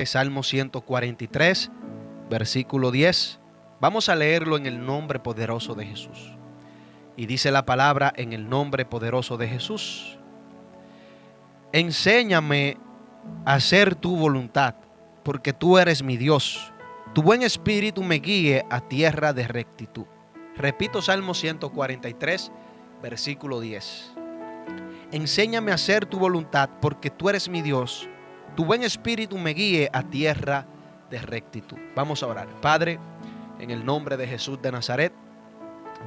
Salmo 143, versículo 10. Vamos a leerlo en el nombre poderoso de Jesús. Y dice la palabra en el nombre poderoso de Jesús. Enséñame a hacer tu voluntad, porque tú eres mi Dios. Tu buen espíritu me guíe a tierra de rectitud. Repito, Salmo 143, versículo 10. Enséñame a hacer tu voluntad, porque tú eres mi Dios. Tu buen espíritu me guíe a tierra de rectitud. Vamos a orar. Padre, en el nombre de Jesús de Nazaret,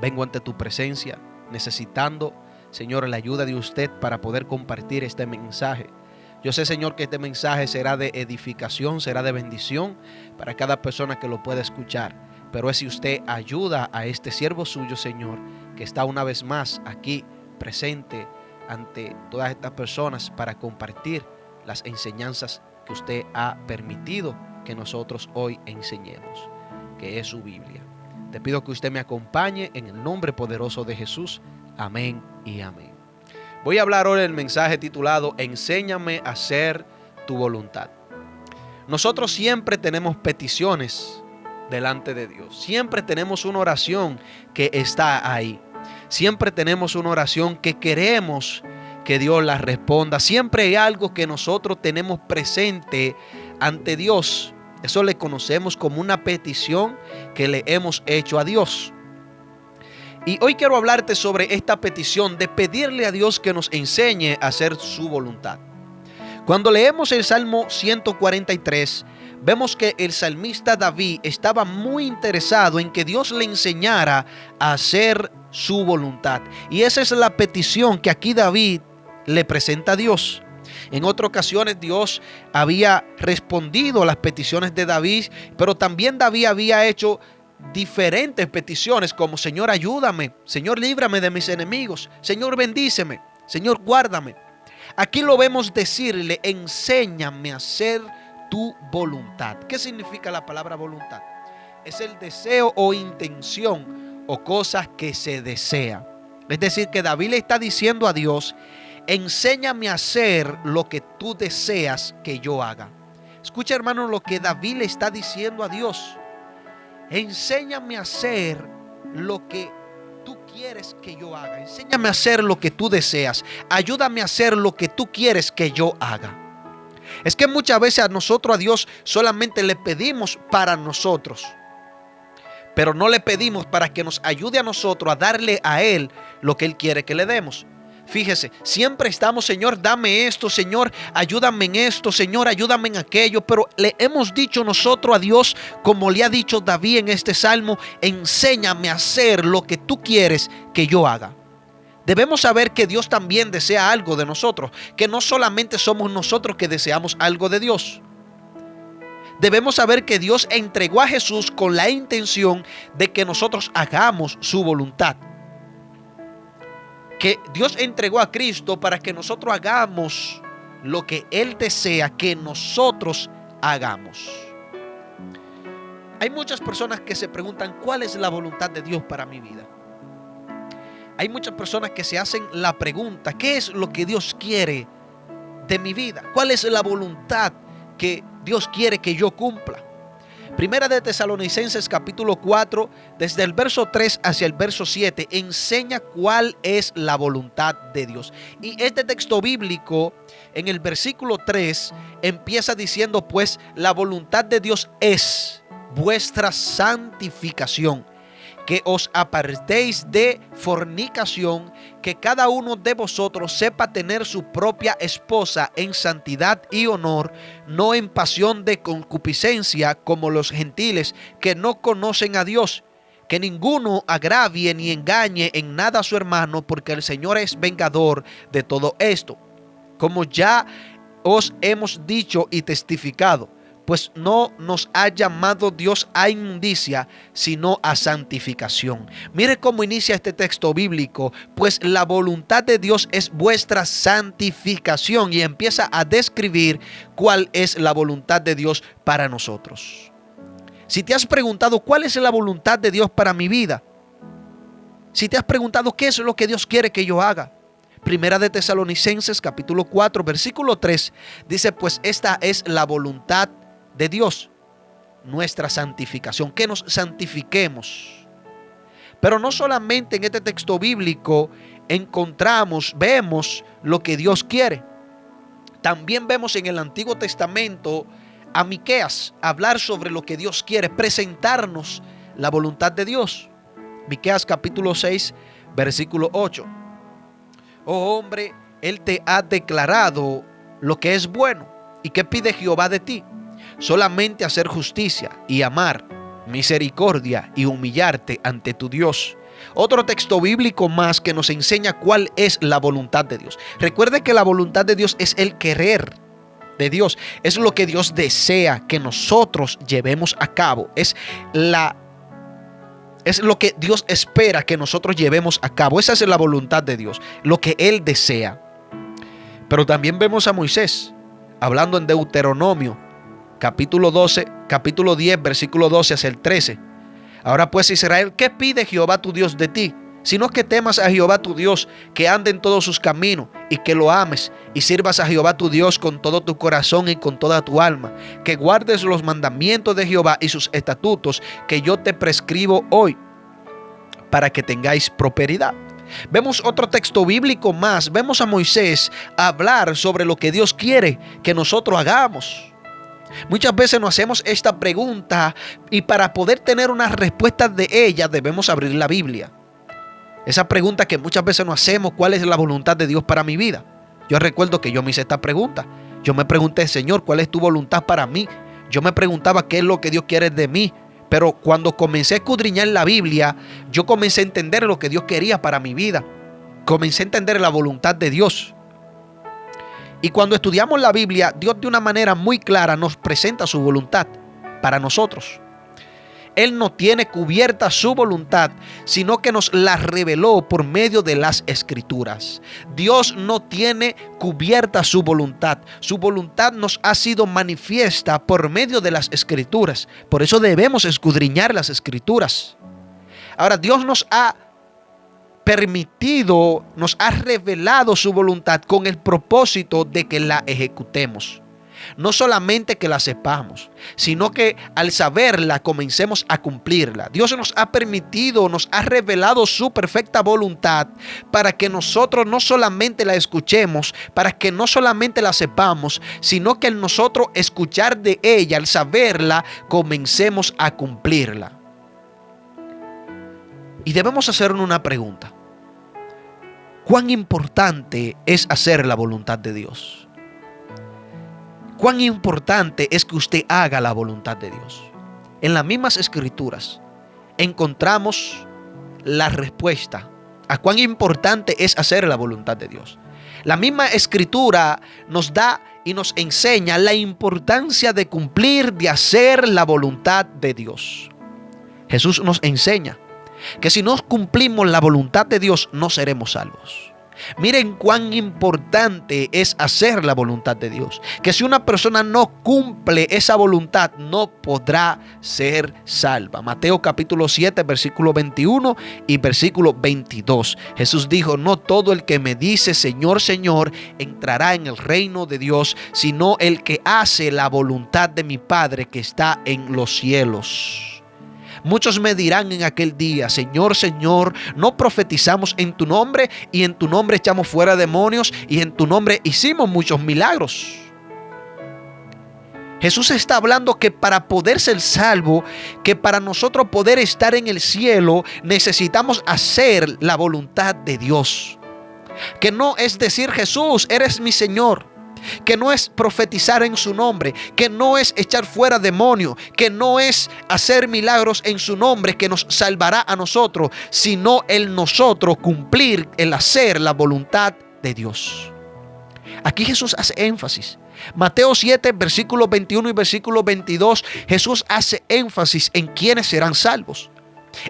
vengo ante tu presencia, necesitando, Señor, la ayuda de usted para poder compartir este mensaje. Yo sé, Señor, que este mensaje será de edificación, será de bendición para cada persona que lo pueda escuchar. Pero es si usted ayuda a este siervo suyo, Señor, que está una vez más aquí presente ante todas estas personas para compartir las enseñanzas que usted ha permitido que nosotros hoy enseñemos, que es su Biblia. Te pido que usted me acompañe en el nombre poderoso de Jesús. Amén y amén. Voy a hablar hoy del mensaje titulado Enséñame a hacer tu voluntad. Nosotros siempre tenemos peticiones delante de Dios. Siempre tenemos una oración que está ahí. Siempre tenemos una oración que queremos que Dios la responda. Siempre hay algo que nosotros tenemos presente ante Dios. Eso le conocemos como una petición que le hemos hecho a Dios. Y hoy quiero hablarte sobre esta petición de pedirle a Dios que nos enseñe a hacer su voluntad. Cuando leemos el Salmo 143, vemos que el salmista David estaba muy interesado en que Dios le enseñara a hacer su voluntad. Y esa es la petición que aquí David le presenta a Dios. En otras ocasiones Dios había respondido a las peticiones de David, pero también David había hecho diferentes peticiones como: Señor, ayúdame, Señor, líbrame de mis enemigos, Señor, bendíceme, Señor, guárdame. Aquí lo vemos decirle: enséñame a hacer tu voluntad. ¿Qué significa la palabra voluntad? Es el deseo o intención o cosas que se desea. Es decir, que David le está diciendo a Dios: enséñame a hacer lo que tú deseas que yo haga. Escucha, hermano, lo que David le está diciendo a Dios. Enséñame a hacer lo que tú quieres que yo haga. Enséñame a hacer lo que tú deseas. Ayúdame a hacer lo que tú quieres que yo haga. Es que muchas veces a Dios solamente le pedimos para nosotros, pero no le pedimos para que nos ayude a nosotros a darle a Él lo que Él quiere que le demos. Fíjese, siempre estamos: Señor, dame esto, Señor, ayúdame en esto, Señor, ayúdame en aquello. Pero le hemos dicho nosotros a Dios, como le ha dicho David en este salmo: enséñame a hacer lo que tú quieres que yo haga. Debemos saber que Dios también desea algo de nosotros, que no solamente somos nosotros que deseamos algo de Dios. Debemos saber que Dios entregó a Jesús con la intención de que nosotros hagamos su voluntad. Que Dios entregó a Cristo para que nosotros hagamos lo que Él desea que nosotros hagamos. Hay muchas personas que se preguntan: ¿cuál es la voluntad de Dios para mi vida? Hay muchas personas que se hacen la pregunta: ¿qué es lo que Dios quiere de mi vida? ¿Cuál es la voluntad que Dios quiere que yo cumpla? Primera de Tesalonicenses capítulo 4, desde el verso 3 hacia el verso 7, enseña cuál es la voluntad de Dios. Y este texto bíblico, en el versículo 3, empieza diciendo: pues la voluntad de Dios es vuestra santificación, que os apartéis de fornicación, que cada uno de vosotros sepa tener su propia esposa en santidad y honor, no en pasión de concupiscencia como los gentiles que no conocen a Dios. Que ninguno agravie ni engañe en nada a su hermano, porque el Señor es vengador de todo esto, como ya os hemos dicho y testificado. Pues no nos ha llamado Dios a inmundicia, sino a santificación. Mire cómo inicia este texto bíblico: pues la voluntad de Dios es vuestra santificación, y empieza a describir cuál es la voluntad de Dios para nosotros. Si te has preguntado cuál es la voluntad de Dios para mi vida, si te has preguntado qué es lo que Dios quiere que yo haga, Primera de Tesalonicenses capítulo 4 versículo 3 dice: pues esta es la voluntad de Dios, nuestra santificación, que nos santifiquemos. Pero no solamente en este texto bíblico vemos lo que Dios quiere. También vemos en el Antiguo Testamento a Miqueas hablar sobre lo que Dios quiere, presentarnos la voluntad de Dios. Miqueas capítulo 6, versículo 8. Oh hombre, Él te ha declarado lo que es bueno. ¿Y qué pide Jehová de ti? Solamente hacer justicia y amar, misericordia y humillarte ante tu Dios. Otro texto bíblico más que nos enseña cuál es la voluntad de Dios. Recuerde que la voluntad de Dios es el querer de Dios. Es lo que Dios desea que nosotros llevemos a cabo. Es lo que Dios espera que nosotros llevemos a cabo. Esa es la voluntad de Dios, lo que Él desea. Pero también vemos a Moisés hablando en Deuteronomio capítulo 10, versículo 12 hacia el 13. Ahora pues, Israel, ¿qué pide Jehová tu Dios de ti? Sino que temas a Jehová tu Dios, que ande en todos sus caminos y que lo ames y sirvas a Jehová tu Dios con todo tu corazón y con toda tu alma, que guardes los mandamientos de Jehová y sus estatutos que yo te prescribo hoy, para que tengáis prosperidad. Vemos otro texto bíblico más. Vemos a Moisés hablar sobre lo que Dios quiere que nosotros hagamos. Muchas veces nos hacemos esta pregunta y para poder tener una respuesta de ella debemos abrir la Biblia. Esa pregunta que muchas veces nos hacemos: ¿cuál es la voluntad de Dios para mi vida? Yo recuerdo que yo me hice esta pregunta. Yo me pregunté: Señor, ¿cuál es tu voluntad para mí? Yo me preguntaba qué es lo que Dios quiere de mí. Pero cuando comencé a escudriñar la Biblia, yo comencé a entender lo que Dios quería para mi vida. Comencé a entender la voluntad de Dios. Y cuando estudiamos la Biblia, Dios de una manera muy clara nos presenta su voluntad para nosotros. Él no tiene cubierta su voluntad, sino que nos la reveló por medio de las Escrituras. Dios no tiene cubierta su voluntad. Su voluntad nos ha sido manifiesta por medio de las Escrituras. Por eso debemos escudriñar las Escrituras. Ahora, Dios nos ha permitido, nos ha revelado su voluntad con el propósito de que la ejecutemos. No solamente que la sepamos, sino que al saberla comencemos a cumplirla. Dios nos ha permitido, nos ha revelado su perfecta voluntad para que nosotros no solamente la escuchemos, para que no solamente la sepamos, sino que al nosotros escuchar de ella, al saberla, comencemos a cumplirla. Y debemos hacernos una pregunta: ¿cuán importante es hacer la voluntad de Dios? ¿Cuán importante es que usted haga la voluntad de Dios? En las mismas Escrituras encontramos la respuesta a cuán importante es hacer la voluntad de Dios. La misma Escritura nos da y nos enseña la importancia de cumplir, de hacer la voluntad de Dios. Jesús nos enseña que si no cumplimos la voluntad de Dios, no seremos salvos. Miren cuán importante es hacer la voluntad de Dios. Que si una persona no cumple esa voluntad, no podrá ser salva. Mateo capítulo 7, versículo 21 y versículo 22. Jesús dijo: no todo el que me dice Señor, Señor, entrará en el reino de Dios, sino el que hace la voluntad de mi Padre que está en los cielos. Muchos me dirán en aquel día: Señor, Señor, ¿no profetizamos en tu nombre? Y en tu nombre echamos fuera demonios, y en tu nombre hicimos muchos milagros. Jesús está hablando que para poder ser salvo, que para nosotros poder estar en el cielo, necesitamos hacer la voluntad de Dios. Que no es decir: Jesús, eres mi Señor. Que no es profetizar en su nombre, que no es echar fuera demonios, que no es hacer milagros en su nombre que nos salvará a nosotros, sino el nosotros cumplir, el hacer la voluntad de Dios. Aquí Jesús hace énfasis. Mateo 7, versículos 21 y versículo 22, Jesús hace énfasis en quiénes serán salvos.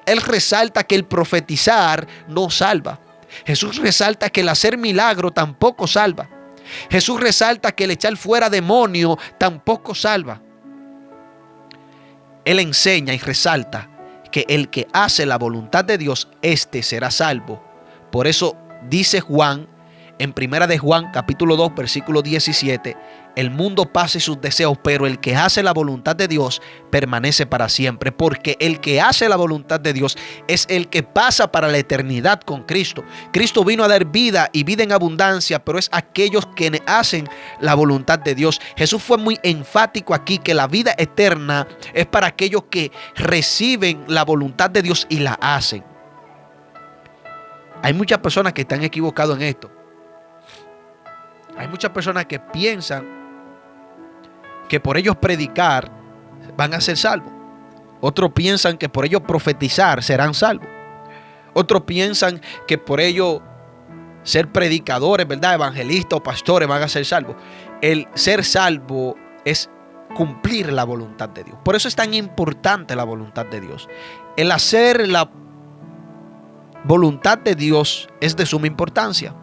Él resalta que el profetizar no salva. Jesús resalta que el hacer milagro tampoco salva. Jesús resalta que el echar fuera demonio tampoco salva. Él enseña y resalta que el que hace la voluntad de Dios, éste será salvo. Por eso dice Juan En Primera de Juan, capítulo 2, versículo 17, el mundo pasa y sus deseos, pero el que hace la voluntad de Dios permanece para siempre, porque el que hace la voluntad de Dios es el que pasa para la eternidad con Cristo. Cristo vino a dar vida y vida en abundancia, pero es aquellos que hacen la voluntad de Dios. Jesús fue muy enfático aquí que la vida eterna es para aquellos que reciben la voluntad de Dios y la hacen. Hay muchas personas que están equivocadas en esto. Hay muchas personas que piensan que por ellos predicar van a ser salvos. Otros piensan que por ellos profetizar serán salvos. Otros piensan que por ellos ser predicadores, ¿verdad? Evangelistas o pastores van a ser salvos. El ser salvo es cumplir la voluntad de Dios. Por eso es tan importante la voluntad de Dios. El hacer la voluntad de Dios es de suma importancia.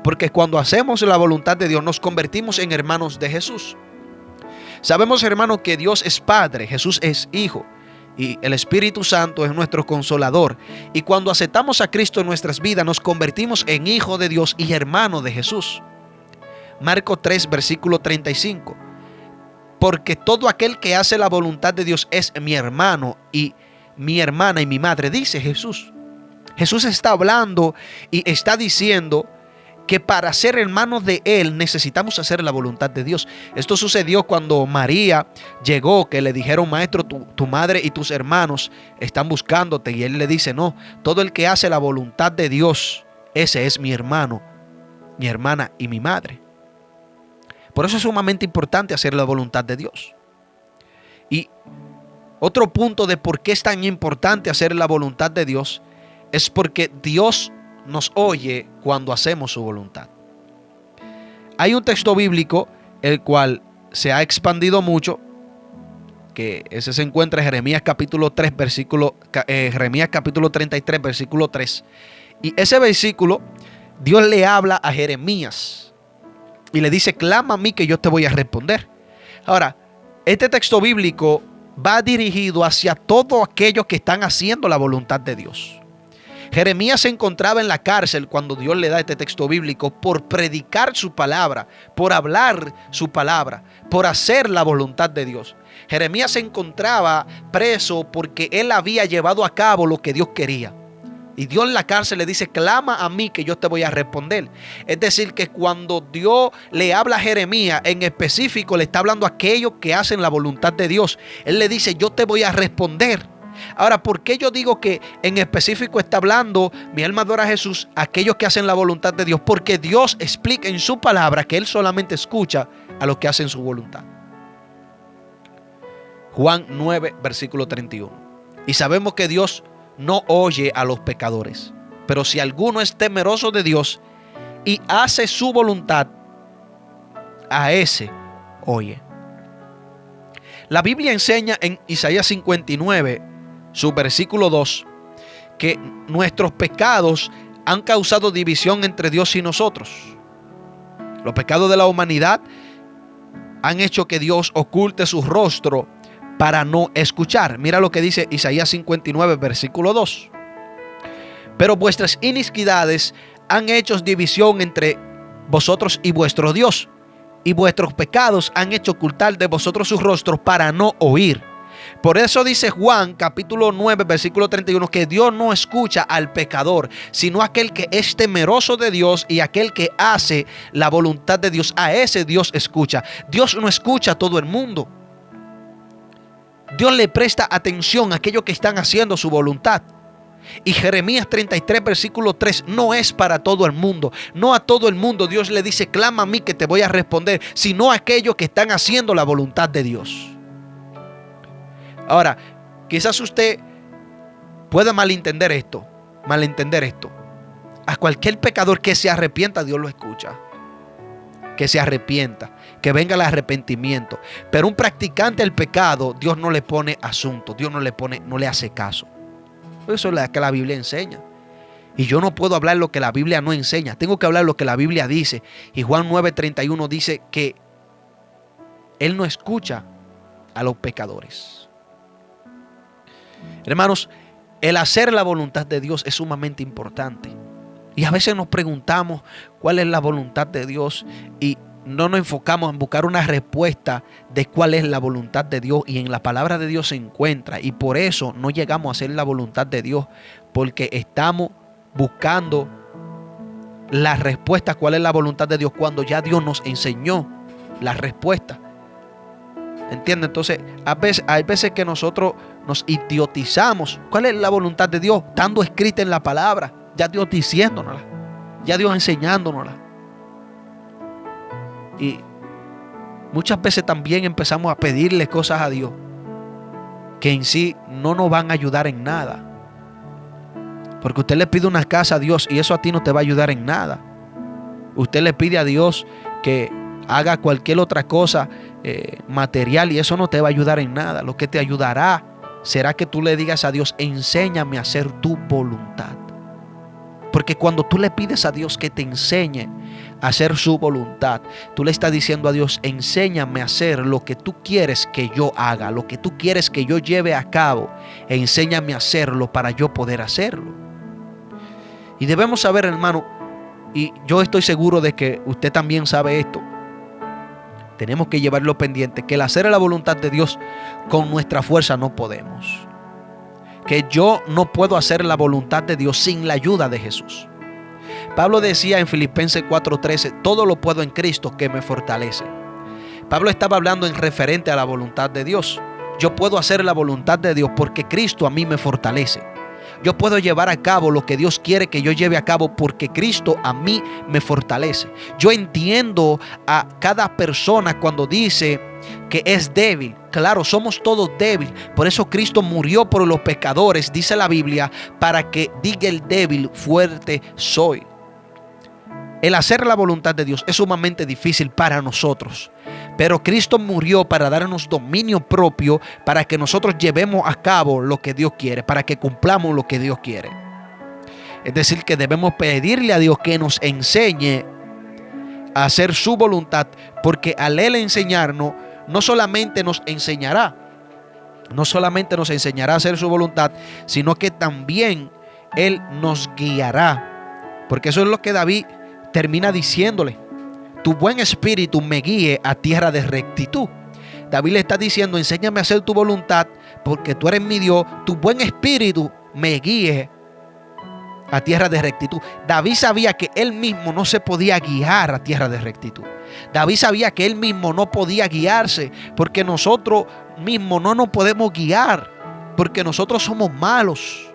Porque cuando hacemos la voluntad de Dios nos convertimos en hermanos de Jesús. Sabemos, hermanos, que Dios es Padre, Jesús es Hijo y el Espíritu Santo es nuestro Consolador. Y cuando aceptamos a Cristo en nuestras vidas nos convertimos en Hijo de Dios y hermano de Jesús. Marcos 3, versículo 35. Porque todo aquel que hace la voluntad de Dios es mi hermano y mi hermana y mi madre, dice Jesús. Jesús está hablando y está diciendo que para ser hermanos de Él necesitamos hacer la voluntad de Dios. Esto sucedió cuando María llegó, que le dijeron: maestro, tu madre y tus hermanos están buscándote. Y Él le dice: no, todo el que hace la voluntad de Dios, ese es mi hermano, mi hermana y mi madre. Por eso es sumamente importante hacer la voluntad de Dios. Y otro punto de por qué es tan importante hacer la voluntad de Dios es porque Dios nos oye cuando hacemos su voluntad. Hay un texto bíblico el cual se ha expandido mucho, que ese se encuentra en Jeremías capítulo 3 Jeremías capítulo 33 versículo 3, y ese versículo Dios le habla a Jeremías y le dice: clama a mí que yo te voy a responder. Ahora, este texto bíblico va dirigido hacia todos aquellos que están haciendo la voluntad de Dios. Jeremías se encontraba en la cárcel cuando Dios le da este texto bíblico por predicar su palabra, por hablar su palabra, por hacer la voluntad de Dios. Jeremías se encontraba preso porque él había llevado a cabo lo que Dios quería. Y Dios en la cárcel le dice: clama a mí que yo te voy a responder. Es decir, que cuando Dios le habla a Jeremías, en específico le está hablando a aquellos que hacen la voluntad de Dios. Él le dice: yo te voy a responder. Ahora, ¿por qué yo digo que en específico está hablando, mi alma adora a Jesús, aquellos que hacen la voluntad de Dios? Porque Dios explica en su palabra que Él solamente escucha a los que hacen su voluntad. Juan 9, versículo 31. Y sabemos que Dios no oye a los pecadores, pero si alguno es temeroso de Dios y hace su voluntad, a ese oye. La Biblia enseña en Isaías 59, su versículo 2, que nuestros pecados han causado división entre Dios y nosotros. Los pecados de la humanidad han hecho que Dios oculte su rostro para no escuchar. Mira lo que dice Isaías 59, versículo 2. Pero vuestras iniquidades han hecho división entre vosotros y vuestro Dios, y vuestros pecados han hecho ocultar de vosotros su rostro para no oír. Por eso dice Juan capítulo 9 versículo 31 que Dios no escucha al pecador, sino aquel que es temeroso de Dios y aquel que hace la voluntad de Dios. A ese Dios escucha. Dios no escucha a todo el mundo. Dios le presta atención a aquellos que están haciendo su voluntad. Y Jeremías 33 versículo 3 no es para todo el mundo. No a todo el mundo Dios le dice: clama a mí que te voy a responder, sino a aquellos que están haciendo la voluntad de Dios. Ahora, quizás usted pueda malentender esto. A cualquier pecador que se arrepienta, Dios lo escucha. Que se arrepienta, que venga el arrepentimiento. Pero un practicante del pecado, Dios no le pone asunto, Dios no le hace caso. Eso es lo que la Biblia enseña. Y yo no puedo hablar lo que la Biblia no enseña. Tengo que hablar lo que la Biblia dice. Y Juan 9:31 dice que Él no escucha a los pecadores. Hermanos, el hacer la voluntad de Dios es sumamente importante. Y a veces nos preguntamos cuál es la voluntad de Dios y no nos enfocamos en buscar una respuesta de cuál es la voluntad de Dios, y en la palabra de Dios se encuentra, y por eso no llegamos a hacer la voluntad de Dios, porque estamos buscando la respuesta, cuál es la voluntad de Dios, cuando ya Dios nos enseñó la respuesta. ¿Entiendes? Entonces hay veces que nosotros nos idiotizamos. ¿Cuál es la voluntad de Dios? Estando escrita en la palabra, ya Dios diciéndonosla, ya Dios enseñándonosla. Y muchas veces también empezamos a pedirle cosas a Dios que en sí no nos van a ayudar en nada. Porque usted le pide una casa a Dios y eso a ti no te va a ayudar en nada. Usted le pide a Dios que haga cualquier otra cosa material y eso no te va a ayudar en nada. Lo que te ayudará será que tú le digas a Dios: enséñame a hacer tu voluntad. Porque cuando tú le pides a Dios que te enseñe a hacer su voluntad, tú le estás diciendo a Dios: enséñame a hacer lo que tú quieres que yo haga, lo que tú quieres que yo lleve a cabo, enséñame a hacerlo para yo poder hacerlo. Y debemos saber, hermano, y yo estoy seguro de que usted también sabe esto, tenemos que llevarlo pendiente, que el hacer la voluntad de Dios con nuestra fuerza no podemos. Que yo no puedo hacer la voluntad de Dios sin la ayuda de Jesús. Pablo decía en Filipenses 4:13: todo lo puedo en Cristo que me fortalece. Pablo estaba hablando en referente a la voluntad de Dios. Yo puedo hacer la voluntad de Dios porque Cristo a mí me fortalece. Yo puedo llevar a cabo lo que Dios quiere que yo lleve a cabo porque Cristo a mí me fortalece. Yo entiendo a cada persona cuando dice que es débil. Claro, somos todos débiles. Por eso Cristo murió por los pecadores, dice la Biblia, para que diga el débil: fuerte soy. El hacer la voluntad de Dios es sumamente difícil para nosotros, pero Cristo murió para darnos dominio propio, para que nosotros llevemos a cabo lo que Dios quiere, para que cumplamos lo que Dios quiere. Es decir, que debemos pedirle a Dios que nos enseñe a hacer su voluntad, porque al Él enseñarnos, no solamente nos enseñará a hacer su voluntad, sino que también Él nos guiará. Porque eso es lo que David termina diciéndole: tu buen espíritu me guíe a tierra de rectitud. David le está diciendo: enséñame a hacer tu voluntad porque tú eres mi Dios. Tu buen espíritu me guíe a tierra de rectitud. David sabía que él mismo no se podía guiar a tierra de rectitud. David sabía que él mismo no podía guiarse, porque nosotros mismos no nos podemos guiar, porque nosotros somos malos.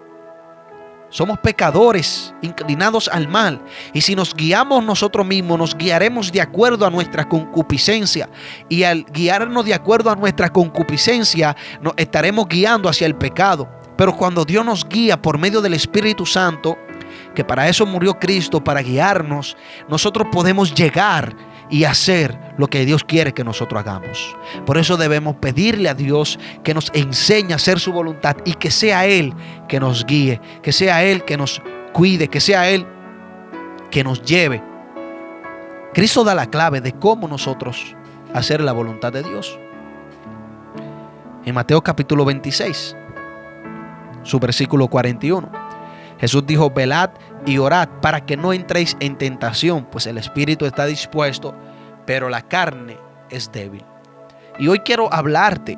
Somos pecadores inclinados al mal. Y si nos guiamos nosotros mismos, nos guiaremos de acuerdo a nuestra concupiscencia. Y al guiarnos de acuerdo a nuestra concupiscencia, nos estaremos guiando hacia el pecado. Pero cuando Dios nos guía por medio del Espíritu Santo, que para eso murió Cristo, para guiarnos, nosotros podemos llegar y hacer lo que Dios quiere que nosotros hagamos. Por eso debemos pedirle a Dios que nos enseñe a hacer su voluntad y que sea Él que nos guíe, que sea Él que nos cuide, que sea Él que nos lleve. Cristo da la clave de cómo nosotros hacer la voluntad de Dios. En Mateo capítulo 26, su versículo 41, Jesús dijo: velad y orad para que no entréis en tentación, pues el espíritu está dispuesto, pero la carne es débil. Y hoy quiero hablarte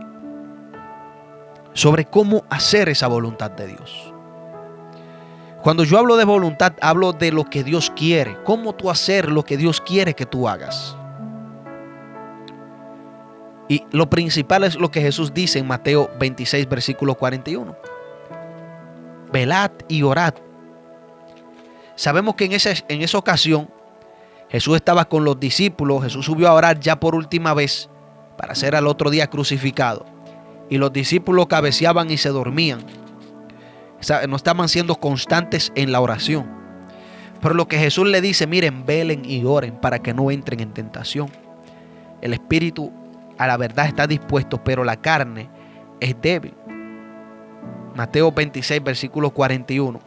sobre cómo hacer esa voluntad de Dios. Cuando yo hablo de voluntad, hablo de lo que Dios quiere, cómo tú hacer lo que Dios quiere que tú hagas. Y lo principal es lo que Jesús dice en Mateo 26, versículo 41. Velad y orad. Sabemos que en esa ocasión Jesús estaba con los discípulos. Jesús subió a orar ya por última vez para ser al otro día crucificado. Y los discípulos cabeceaban y se dormían. No estaban siendo constantes en la oración. Pero lo que Jesús le dice: miren, velen y oren para que no entren en tentación. El espíritu a la verdad está dispuesto, pero la carne es débil. Mateo 26, versículo 41.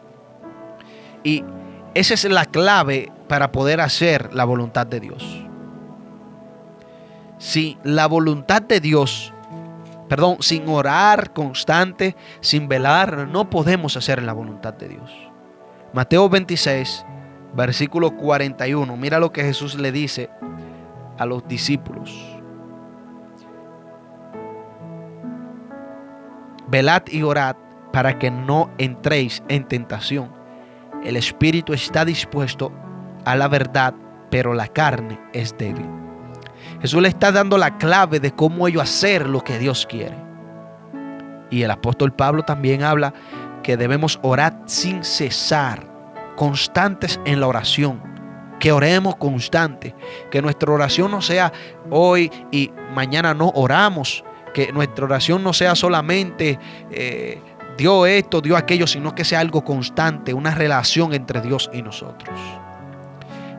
Y esa es la clave para poder hacer la voluntad de Dios. Si la voluntad de Dios, sin orar constante, sin velar, no podemos hacer la voluntad de Dios. Mateo 26, versículo 41. Mira lo que Jesús le dice a los discípulos. Velad y orad para que no entréis en tentación. El espíritu está dispuesto a la verdad, pero la carne es débil. Jesús le está dando la clave de cómo ellos hacer lo que Dios quiere. Y el apóstol Pablo también habla que debemos orar sin cesar, constantes en la oración, que oremos constante, que nuestra oración no sea hoy y mañana no oramos, que nuestra oración no sea solamente dio esto, dio aquello, sino que sea algo constante, una relación entre Dios y nosotros.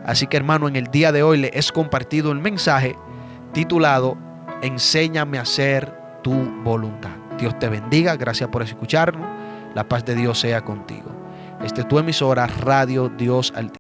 Así que, hermano, en el día de hoy le he compartido el mensaje titulado Enséñame a hacer tu voluntad. Dios te bendiga, gracias por escucharnos. La paz de Dios sea contigo. Esta es tu emisora Radio Dios Altísimo.